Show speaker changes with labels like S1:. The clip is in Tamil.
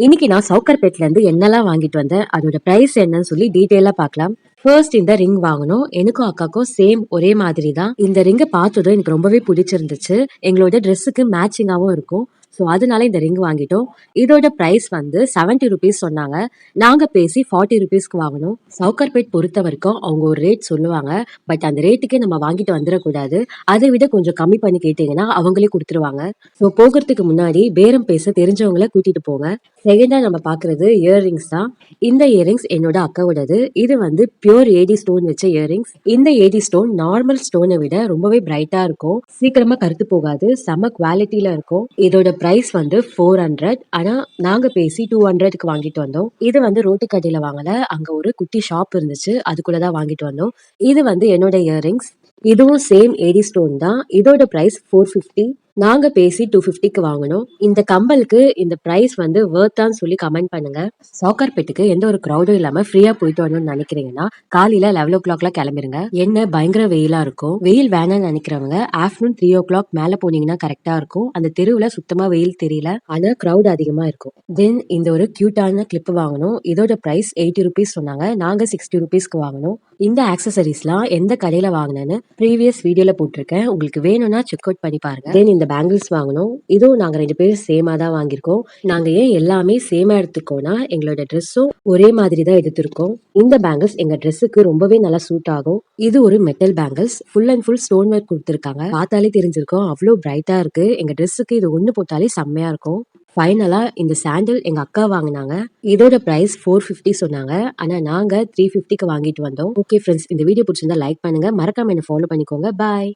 S1: இன்னைக்கு நான் சவுக்கர்பேட்ல இருந்து என்னெல்லாம் வாங்கிட்டு வந்தேன், அதோட பிரைஸ் என்னன்னு சொல்லி டீட்டெயிலா பார்க்கலாம். ஃபர்ஸ்ட் இந்த ரிங் வாங்கணும். எனக்கும் அக்காக்கும் சேம் ஒரே மாதிரி தான். இந்த ரிங்க பார்த்ததும் எனக்கு ரொம்பவே பிடிச்சிருந்துச்சு. எங்களோட ட்ரெஸ்ஸுக்கு மேட்சிங்காவும் இருக்கும். ஸோ அதனால இந்த ரிங் வாங்கிட்டோம். இதோட பிரைஸ் வந்து 70 ருபீஸ் சொன்னாங்க. நாங்க பேசி 40 ருபீஸ்க்கு வாங்கினோம். சவுக்கர்பேட் பொறுத்த வரைக்கும் அவங்க ஒரு ரேட் சொல்லுவாங்க. பட் அந்த ரேட்டுக்கே நம்ம வாங்கிட்டு வந்துடக்கூடாது. அதை விட கொஞ்சம் கம்மி பண்ணி கேட்டீங்கன்னா அவங்களே கொடுத்துருவாங்க. ஸோ போகிறதுக்கு முன்னாடி பேரம் பேச தெரிஞ்சவங்கள கூட்டிட்டு போங்க. செகண்டா நம்ம பாக்குறது இயர்ரிங்ஸ் தான். இந்த இயர்ரிங்ஸ் என்னோட அக்காவோடது. இது வந்து பியூர் ஏடி ஸ்டோன் வச்ச இயர்ரிங்ஸ். இந்த ஏடி ஸ்டோன் நார்மல் ஸ்டோனை விட ரொம்பவே பிரைட்டா இருக்கும். சீக்கிரமா கருத்து போகாது. செம குவாலிட்டியில இருக்கும். இதோட பிரைஸ் வந்து 400. ஆனா நாங்க பேசி 200க்கு வாங்கிட்டு வந்தோம். இது வந்து ரோட்டு கடையில வாங்கல. அங்க ஒரு குட்டி ஷாப் இருந்துச்சு. அதுக்குள்ளதான் வாங்கிட்டு வந்தோம். இது வந்து என்னோட இயர்ரிங்ஸ். இதுவும் சேம் ஏடி ஸ்டோன் தான். இதோட பிரைஸ் 450. நாங்க பேசி 250க்கு வாங்கினோம். இந்த கம்பலுக்கு இந்த பிரைஸ் வந்து வர்த்தான்னு சொல்லி கமெண்ட் பண்ணுங்க. சவுக்கார்பேட்டுக்கு எந்த ஒரு க்ரௌடும் இல்லாம ஃப்ரீயா போயிட்டு வரணும்னு நினைக்கிறீங்கன்னா காலையில 11 o'clockலாம் கிளம்பிருங்க. என்ன பயங்கர வெயிலா இருக்கும். வெயில் வேணாம்னு நினைக்கிறவங்க ஆஃப்டர்நூன் 3 o'clock மேல போனீங்கன்னா கரெக்டா இருக்கும். அந்த தெருவுல சுத்தமா வெயில் தெரியல. ஆனா க்ரௌட் அதிகமா இருக்கும். தென் இந்த ஒரு கியூட்டான கிளிப் வாங்கணும். இதோட பிரைஸ் 80 ருபீஸ் சொன்னாங்க. நாங்க 60 ருபீஸ்க்கு வாங்கினோம். இந்த ஆக்சசரிஸ்லாம் எந்த கடையில வாங்கினேன்னு ப்ரீவியஸ் வீடியோல போட்டிருக்கேன். உங்களுக்கு வேணும்னா செக் அவுட் பண்ணி பாருங்க. தென் இந்த பேங்கிள்ஸ் வாங்கணும். இதுவும் நாங்க 2 பேரும் சேமா தான் வாங்கியிருக்கோம். நாங்க ஏன் எல்லாமே சேமா எடுத்துக்கோனா எங்களோட ட்ரெஸ்ஸும் ஒரே மாதிரி தான் எடுத்திருக்கோம். இந்த பேங்கிள்ஸ் எங்க ட்ரெஸ்ஸுக்கு ரொம்பவே நல்லா சூட் ஆகும். இது ஒரு metal bangles. Full and full stone work கொடுத்துருக்காங்க. பார்த்தாலே தெரிஞ்சிருக்கும் அவ்வளோ பிரைட்டா இருக்கு. எங்க ட்ரெஸ்ஸுக்கு இது ஒண்ணு போட்டாலே செம்மையா இருக்கும். ஃபைனலா இந்த சாண்டில் எங்க அக்கா வாங்கினாங்க. இதோட பிரைஸ் 450 சொன்னாங்க. ஆனா நாங்க 350க்கு வாங்கிட்டு வந்தோம். ஓகே ஃப்ரெண்ட்ஸ், இந்த வீடியோ பிடிச்சிருந்தா லைக் பண்ணுங்க. மறக்காம என்ன ஃபாலோ பண்ணிக்கோங்க. பாய்.